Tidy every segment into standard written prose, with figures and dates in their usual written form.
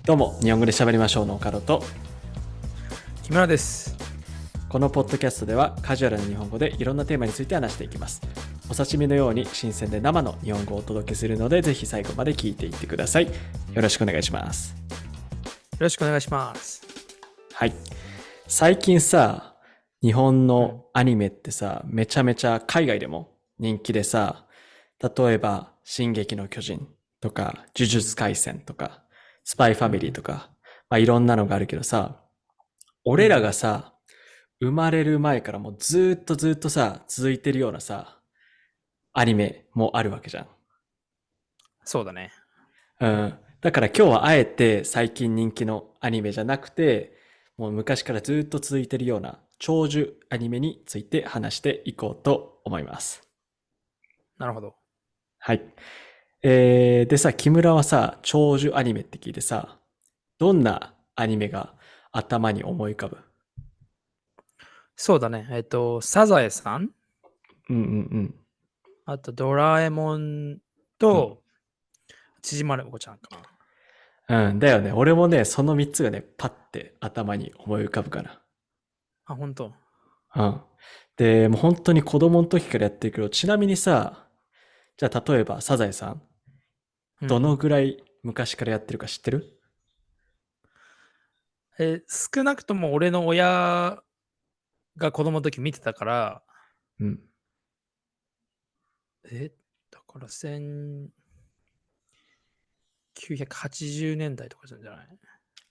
どうも、日本語で喋りましょうの岡野と、木村です。このポッドキャストではカジュアルな日本語でいろんなテーマについて話していきます。お刺身のように新鮮で生の日本語をお届けするので、ぜひ最後まで聞いていってください。よろしくお願いします。よろしくお願いします。はい。最近さ、日本のアニメってさ、めちゃめちゃ海外でも人気でさ、例えば、進撃の巨人とか、呪術廻戦とか、スパイファミリーとか、いろんなのがあるけどさ、俺らがさ、生まれる前からもうずっとさ、続いてるようなさ、アニメもあるわけじゃん。そうだね。うん。だから今日はあえて最近人気のアニメじゃなくて、もう昔からずっと続いてるような長寿アニメについて話していこうと思います。なるほど。はい。でさ、木村はさ、長寿アニメって聞いてさ、どんなアニメが頭に思い浮かぶ？そうだね。サザエさん、うんうんあとドラえもんうん。と、ちじまる子ちゃんかな。うん、だよね。俺もね、その3つがね、パッて頭に思い浮かぶかな。あ、ほんと。うん。で、もう本当に子供の時からやってるけど、ちなみにさ、じゃあ例えばサザエさん、どのうん。ぐらい昔からやってるか知ってる？少なくとも俺の親が子供の時見てたから、うん。だから1980年代とかじゃない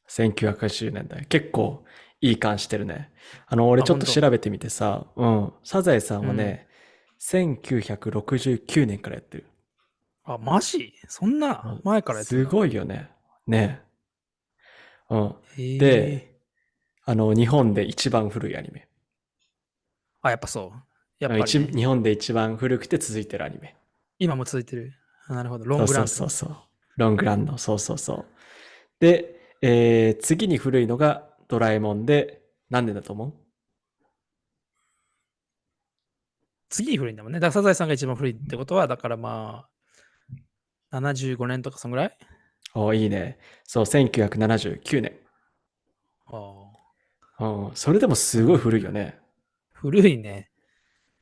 ？1980年代。結構いい感してるね。俺あ、ちょっほんと。と調べてみてさ、うん。サザエさんうん。はね、1969年からやってる。あ、マジそんな前からやってんすだ。ごいよね。ね。うん。へえ。で、日本で一番古いアニメ。あ、やっぱそう。やっぱりね。日本で一番古くて続いてるアニメ。今も続いてる。なるほど。ロそうそうングランド。そうそう。ロングランド、そうそうそう。で、次に古いのがドラえもんで、何年だと思う？次に古いんだもんね。だからサザエさんが一番古いってことは、だからまあ、75年とかそんぐらい。おいいね。そう、1979年。ああ、うん、それでもすごいなるほど。古いよね。古いね。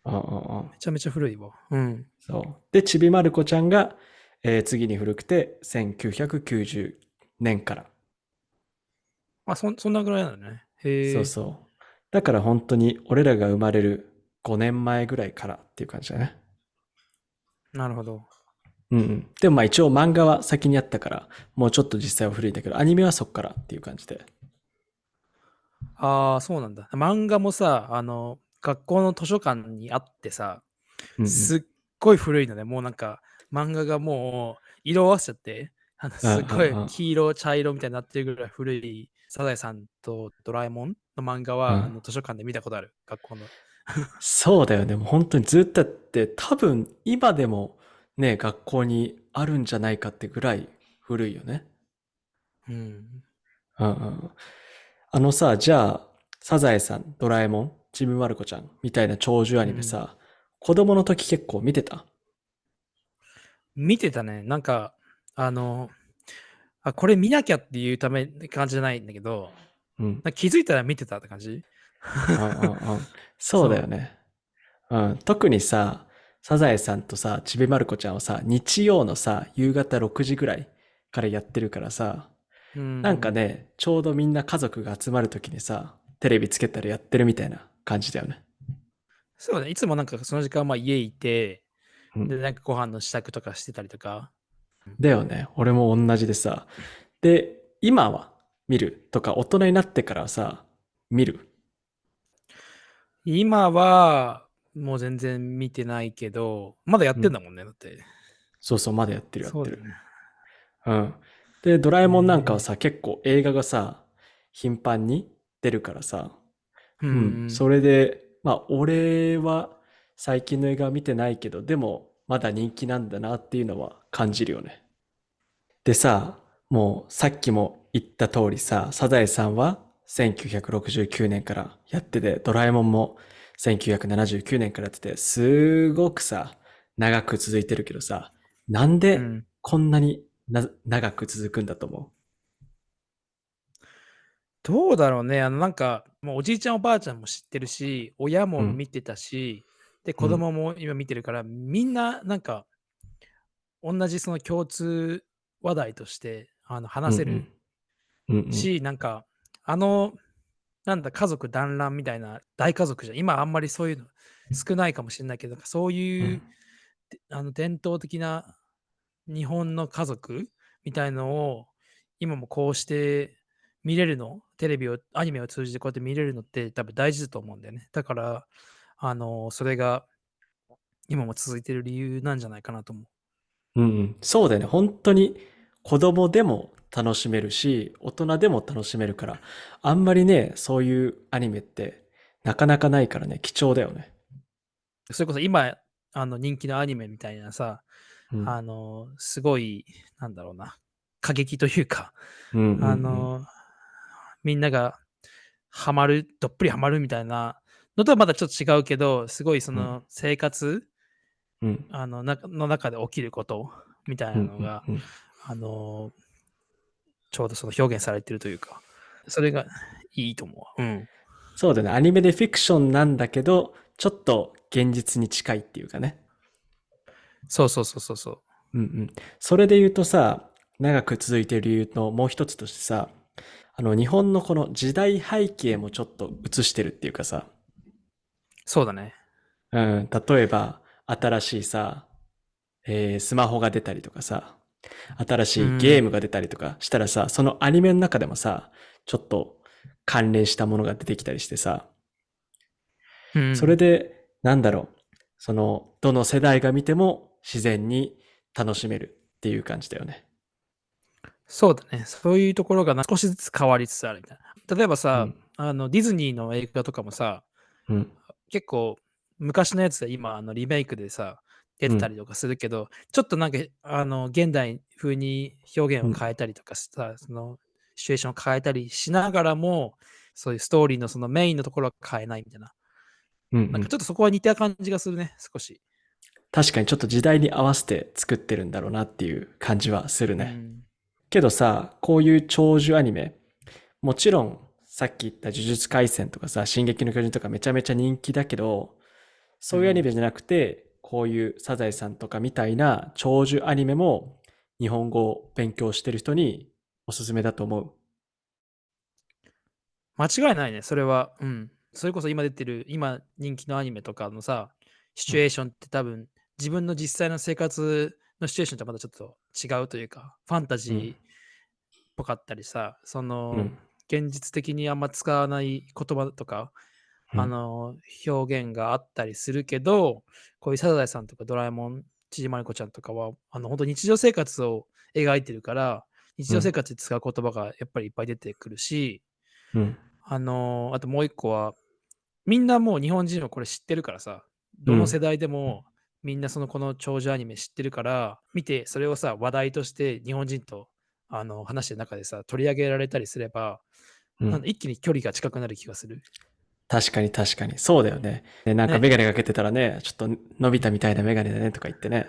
うんうんうん。めちゃめちゃ古いわ。うん。そう。で、ちびまる子ちゃんが、次に古くて1990年から。あ、そんなぐらいなのね。へえ、そうそう。だから本当に俺らが生まれる5年前ぐらいからっていう感じだね。なるほど。うんうん。でも一応漫画は先にあったから、もうちょっと実際は古いんだけど、アニメはそっからっていう感じで。ああ、そうなんだ。漫画もさ、学校の図書館にあってさ、うんうん。すっごい古いのね。もうなんか、漫画がもう色あせちゃって、うんうすごいん黄色、茶色みたいになってるぐらい古いサザエさんとドラえもんの漫画は、うん。図書館で見たことある。学校の。そうだよね。もう本当にずっとやって多分今でもね、学校にあるんじゃないかってぐらい古いよね。うん。うんうん。じゃあ、サザエさん、ドラえもん、ちびまる子ちゃんみたいな長寿アうん。ニメさ、子供の時結構見てた？見てたね。なんか、あの、これ見なきゃっていうためって感じじゃないんだけど、うん。気づいたら見てたって感じ。うんうんうん。そうだそう。よね。うん。特にさ、サザエさんとさ、ちびまる子ちゃんはさ、日曜のさ、夕方6時ぐらいからやってるからさ、うなんかん。ね、ちょうどみんな家族が集まる時にさ、テレビつけたらやってるみたいな感じだよね。そうね。いつもなんかその時間は家いて、で、うん。なんかご飯の支度とかしてたりとか。だよね。俺も同じでさ。で、今は見るとか、大人になってからはさ、見る。今は、もう全然見てないけど、まだやっうん。てんだもんね、だって。そうそう、まだやってるやってる。そうだよね。うん。で、ドラえへもんなんかはえ。さ、結構映画がさ、頻繁に出るからさ、うんううん。ん。それで、俺は最近の映画は見てないけど、でも、まだ人気なんだなっていうのは感じるよね。でさ、もうさっきも言った通りさ、サザエさんは1969年からやってて、ドラえもんも1979年からやってて、すごくさ、長く続いてるけどさ、なんでうん。こんなに長く続くんだと思どうだろうね。なんか、もうおじいちゃんおばあちゃんも知ってるし、親もうん。見てたし、で、子うん。供も今見てるから、みんななんか、同じその共通話題として、うんう話せるん。うんうん。し、なんか、あの、なんだ、家族団らんみたいな大家族じゃん。今あんまりそういうの少ないかもしれないけど、そういう、うん。伝統的な日本の家族みたいのを、今もこうして見れるの、テレビをアニメを通じてこうやって見れるのって多分大事だと思うんだよね。だから、それが今も続いてる理由なんじゃないかなと思う。うんうん。そうだよね。本当に子供でも楽しめるし、大人でも楽しめるから、あんまりね、そういうアニメってなかなかないからね、貴重だよね。それこそ今、人気のアニメみたいなさ、うん。すごい、なんだろうな、過激というか、うんうんうあん。の、みんながハマる、どっぷりハマるみたいなのとはまたちょっと違うけど、すごいそうんの生活、うん。の中で起きることみたいうんうなのが、んうん。あの、ちょうどその表現されてるというか、それがいいと思う。うん。そうだね。アニメでフィクションなんだけど、ちょっと現実に近いっていうかね。そうそうそうそうそう。うんうん。それで言うとさ、長く続いている理由のもう一つとしてさ、日本のこの時代背景もちょっと映してるっていうかさ、そうだね。うん、例えば、新しいさ、スマホが出たりとかさ、新しいゲーうん。ムが出たりとかしたらさ、そのアニメの中でもさ、ちょっと関連したものが出てきたりしてさ、それうん。で、なんだろう、どの世代が見ても自然に楽しめるっていう感じだよね。そうだね。そういうところが少しずつ変わりつつあるみたいな。例えばさ、うん、ディズニーの映画とかもさ、うん、結構昔のやつで今、リメイクでさ、出うん、てたりとかするけど、ちょっとなんか、現代風に表現うん、を変えたりとかさ、その、シチュエーションを変えたりしながらも、そういうストーリーのそのメインのところは変えないみたいな。うん、うん。なんかちょっとそこは似た感じがするね、少し。確かにちょっと時代に合わせて作ってるんだろうなっていう感じはするね。うん。けどさ、こういう長寿アニメ、もちろんさっき言った呪術廻戦とかさ、進撃の巨人とかめちゃめちゃ人気だけど、そういうアニうん。メじゃなくて、こういうサザエさんとかみたいな長寿アニメも日本語を勉強してる人におすすめだと思う。間違いないね、それは。うん。それこそ今出てる、今人気のアニメとかのさ、シうん、チュエーションって多分、自分の実際の生活のシチュエーションとはまたちょっと違うというか、ファンタうん、ジーっぽかったりさ、その、うん、現実的にあんま使わない言葉とか、うん、表現があったりするけど、こういうサザエさんとかドラえもん、ちびまる子ちゃんとかは、本当日常生活を描いてるから、日うん、常生活で使う言葉がやっぱりいっぱい出てくるし、うん、あともう一個は、みんなもう日本人はこれ知ってるからさ、うん、どの世代でもみんなこの長寿アニメ知ってるから、見てそれをさ、話題として日本人と話してる中でさ、取り上げられたりすれば、うん。一気に距離が近くなる気がする。確かに確かに。そうだよね。で、なんかね。メガネかけてたらね、ちょっとのび太みたいなメガネだねとか言ってね。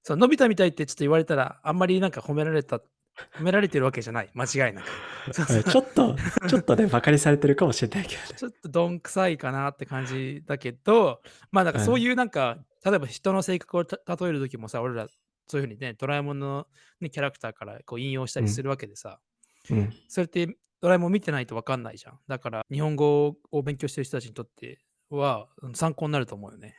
そう、のび太みたいってちょっと言われたら、あんまりなんか褒められてるわけじゃない。間違いなく。そうそう。ちょっとね、バカにされてるかもしれないけどね。ちょっとどんくさいかなって感じだけど、まあなんかそううん、いうなんか、例えば人の性格を例える時もさ、俺らそういう風にね、ドラえもんの、ね、キャラクターからこう引用したうん、りするわけでさ、うん、それってドラえもん見てないとわかんないじゃん。だから日本語を勉強してる人たちにとっては、参考になると思うよね。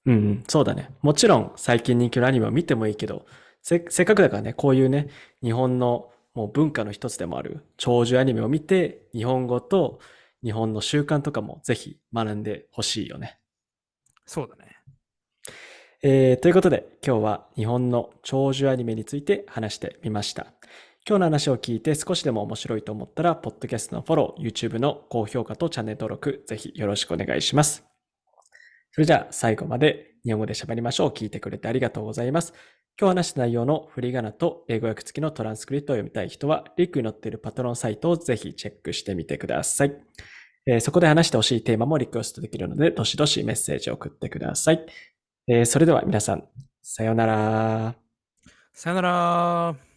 うん、うん、そうだね。もちろん最近人気のアニメを見てもいいけど、せっかくだからね、こういうね、日本のもう文化の一つでもある長寿アニメを見て、日本語と日本の習慣とかもぜひ学んでほしいよね。そうだね。ということで、今日は日本の長寿アニメについて話してみました。今日の話を聞いて少しでも面白いと思ったら、ポッドキャストのフォロー、YouTube の高評価とチャンネル登録、ぜひよろしくお願いします。それじゃあ最後まで日本語で喋りましょう。聞いてくれてありがとうございます。今日話した内容の振り仮名と英語訳付きのトランスクリプトを読みたい人は、リンクに載っているパトロンサイトをぜひチェックしてみてください。そこで話してほしいテーマもリクエストできるので、どしどしメッセージを送ってください。それでは皆さん、さようなら。さよなら。